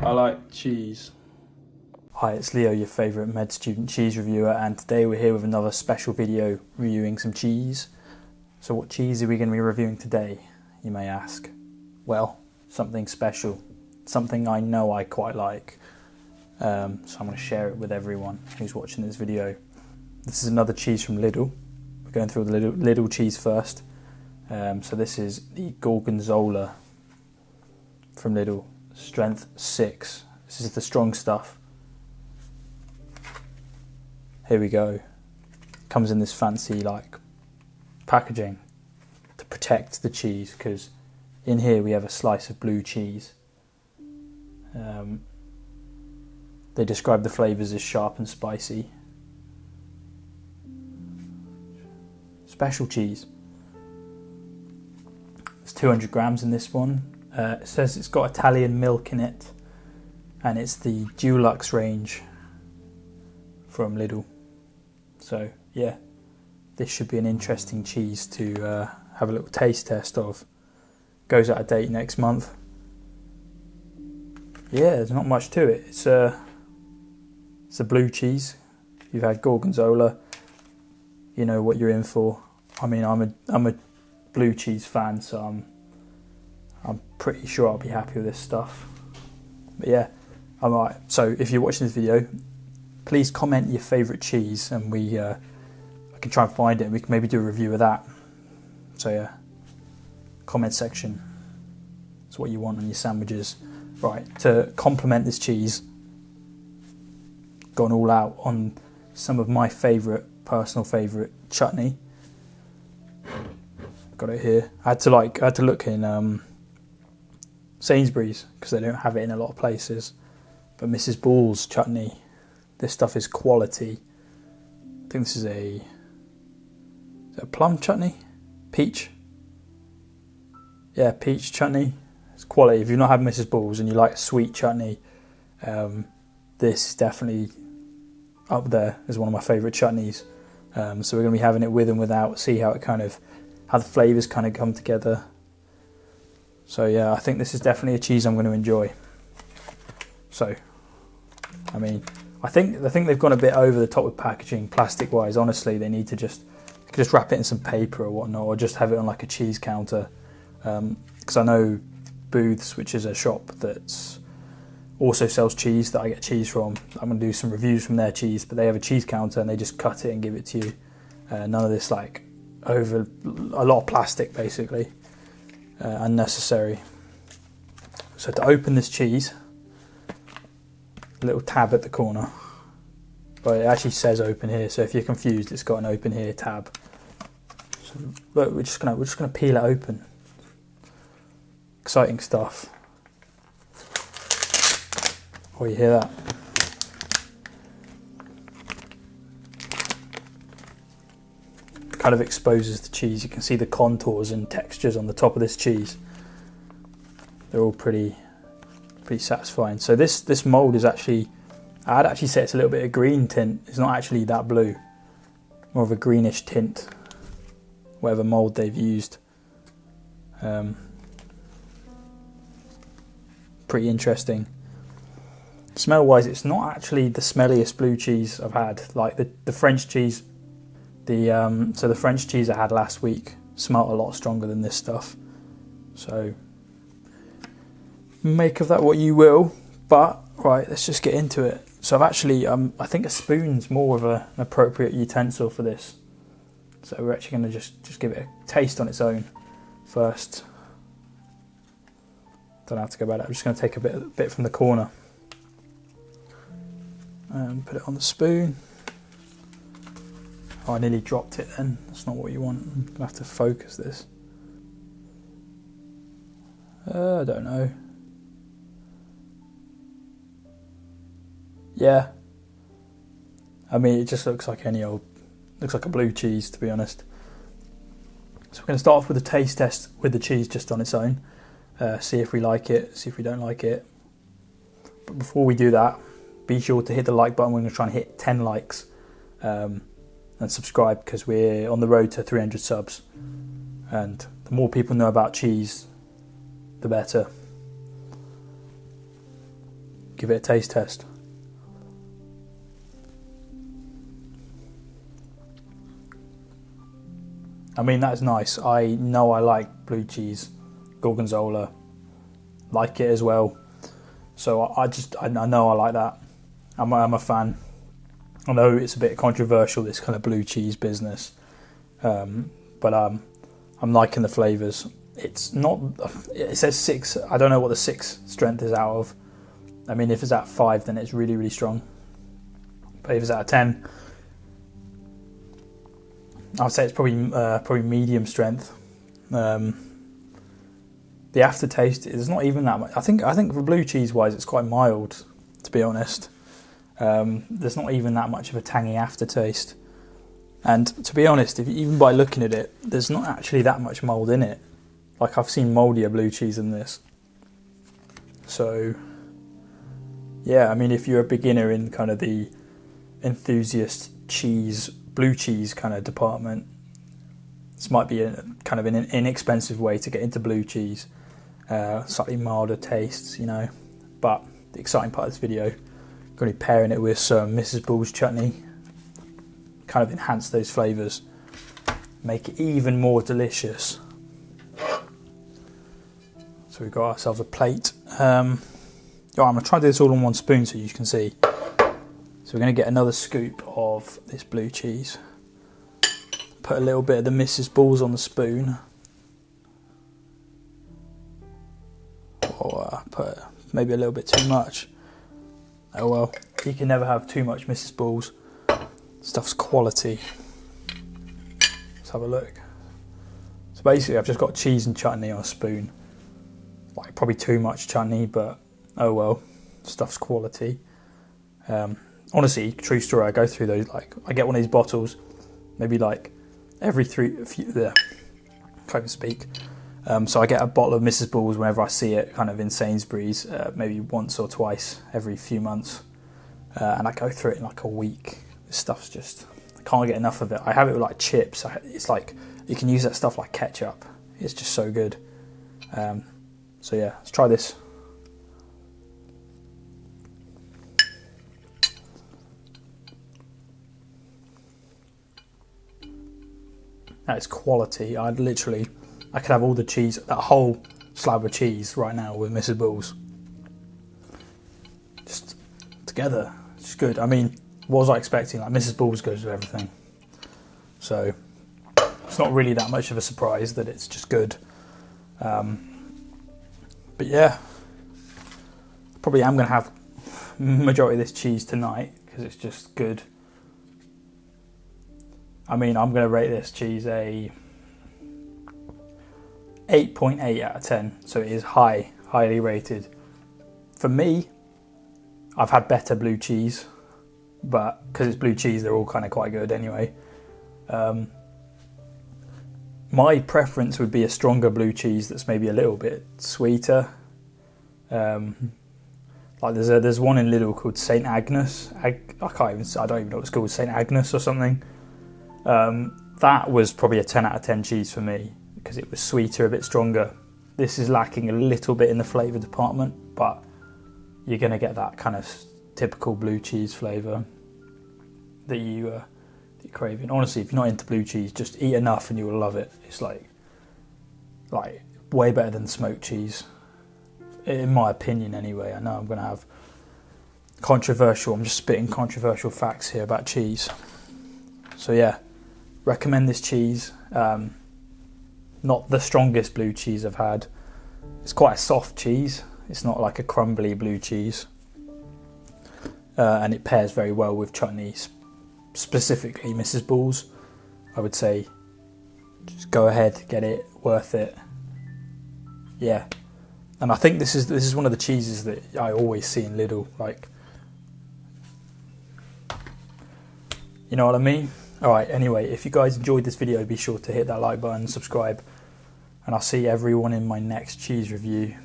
I like cheese. Hi, it's Leo, your favourite med student cheese reviewer, and today we're here with another special video reviewing some cheese. So what cheese are we going to be reviewing today, you may ask? Well, something special, something I know I quite like, so I'm going to share it with everyone who's watching this video. This is another cheese from Lidl. We're going through the Lidl cheese first. So this is the Gorgonzola from Lidl, strength 6. This is the strong stuff. Here we go. Comes in this fancy packaging to protect the cheese, because in here we have a slice of blue cheese. They describe the flavours as sharp and spicy. Special cheese. There's 200 grams in this one. It says it's got Italian milk in it, and it's the Deluxe range from Lidl. So yeah, this should be an interesting cheese to have a little taste test of. Goes out of date next month. Yeah, there's not much to it. It's a blue cheese. You've had Gorgonzola, you know what you're in for. I mean, I'm a blue cheese fan, so I'm pretty sure I'll be happy with this stuff. But yeah, I'm alright. So if you're watching this video, please comment your favourite cheese, and I can try and find it, and we can maybe do a review of that. So yeah, comment section. That's what you want on your sandwiches. Right, to complement this cheese, gone all out on some of my personal favourite chutney. Got it here. I had to look in Sainsbury's because they don't have it in a lot of places. But Mrs. Ball's chutney, this stuff is quality. I think this is a plum chutney? Peach? Yeah, peach chutney. It's quality. If you've not had Mrs. Ball's and you like sweet chutney, this is definitely up there as one of my favourite chutneys. So we're going to be having it with and without, see how the flavours kind of come together. So yeah, I think this is definitely a cheese I'm going to enjoy. So, I mean, I think they've gone a bit over the top with packaging, plastic wise. Honestly, they need to just wrap it in some paper or whatnot, or just have it on like a cheese counter. Because I know Booths, which is a shop that also sells cheese that I get cheese from. I'm going to do some reviews from their cheese, but they have a cheese counter and they just cut it and give it to you. None of this over a lot of plastic, basically. Unnecessary. So to open this cheese, a little tab at the corner. But it actually says open here, so if you're confused, it's got an open here tab. So look, we're just gonna peel it open. Exciting stuff. Oh, you hear that? Kind of exposes the cheese. You can see the contours and textures on the top of this cheese. They're all pretty satisfying. So this mould is actually, I'd actually say it's a little bit of green tint. It's not actually that blue, more of a greenish tint, whatever mould they've used. Pretty interesting. Smell wise, it's not actually the smelliest blue cheese I've had. Like the French cheese, so the French cheese I had last week smelled a lot stronger than this stuff. So make of that what you will. But right, let's just get into it. So I've actually, I think a spoon's more of an appropriate utensil for this. So we're actually going to just give it a taste on its own first. Don't have to go about it. I'm just going to take a bit from the corner and put it on the spoon. Oh, I nearly dropped it then. That's not what you want. I'm going to have to focus this. I don't know. Yeah. I mean, it just looks like looks like a blue cheese, to be honest. So we're going to start off with a taste test with the cheese just on its own. See if we like it, see if we don't like it. But before we do that, be sure to hit the like button. We're going to try and hit 10 likes. And subscribe, because we're on the road to 300 subs, and the more people know about cheese, the better. give it a taste test. I mean, that's nice. I know I like blue cheese, Gorgonzola, like it as well. So I know I like that. I'm a fan. I know it's a bit controversial, this kind of blue cheese business, but I'm liking the flavours. It's not. It says 6. I don't know what the 6 strength is out of. I mean, if it's at 5, then it's really, really strong. But if it's at 10, I'd say it's probably medium strength. The aftertaste is not even that much. I think for blue cheese wise, it's quite mild, to be honest. There's not even that much of a tangy aftertaste. And to be honest, even by looking at it, there's not actually that much mould in it. Like, I've seen mouldier blue cheese than this. So, yeah, I mean, if you're a beginner in kind of the enthusiast blue cheese kind of department, this might be a kind of an inexpensive way to get into blue cheese. Slightly milder tastes, you know. But the exciting part of this video, going to be pairing it with some Mrs. Bull's chutney. Kind of enhance those flavours, make it even more delicious. So we've got ourselves a plate. I'm going to try to do this all on one spoon so you can see. So we're going to get another scoop of this blue cheese. Put a little bit of the Mrs. Bull's on the spoon. Or put maybe a little bit too much. Oh well, you can never have too much Mrs. Bull's. Stuff's quality. Let's have a look. So basically I've just got cheese and chutney on a spoon. Like, probably too much chutney, but oh well, stuff's quality. Honestly, true story, I go through those, like, I get one of these bottles, maybe like every can't even speak. So I get a bottle of Mrs. Bull's whenever I see it kind of in Sainsbury's, maybe once or twice every few months. And I go through it in like a week. This stuff's just, I can't get enough of it. I have it with like chips. It's like, you can use that stuff like ketchup. It's just so good. So yeah, let's try this. That is quality. I could have all the cheese, that whole slab of cheese right now with Mrs. Bull's. Just together, it's good. I mean, what was I expecting? Like, Mrs. Bull's goes with everything. So it's not really that much of a surprise that it's just good. But yeah, probably am going to have majority of this cheese tonight because it's just good. I mean, I'm going to rate this cheese a 8.8 out of 10. So it is highly rated. For me, I've had better blue cheese, but because it's blue cheese, they're all kind of quite good anyway. My preference would be a stronger blue cheese that's maybe a little bit sweeter. Like there's one in Lidl called St. Agnes. I don't even know what it's called, St. Agnes or something. That was probably a 10 out of 10 cheese for me because it was sweeter, a bit stronger. This is lacking a little bit in the flavour department, but you're going to get that kind of typical blue cheese flavour that you're craving. Honestly, if you're not into blue cheese, just eat enough and you will love it. It's like way better than smoked cheese, in my opinion anyway. I know I'm going to have I'm just spitting controversial facts here about cheese. So yeah, recommend this cheese. Not the strongest blue cheese I've had. It's quite a soft cheese. It's not like a crumbly blue cheese. And it pairs very well with chutneys, specifically Mrs. Bull's. I would say just go ahead, get it, worth it. Yeah. And I think this is one of the cheeses that I always see in Lidl. Like, you know what I mean? Alright, anyway, if you guys enjoyed this video, be sure to hit that like button, subscribe, and I'll see everyone in my next cheese review.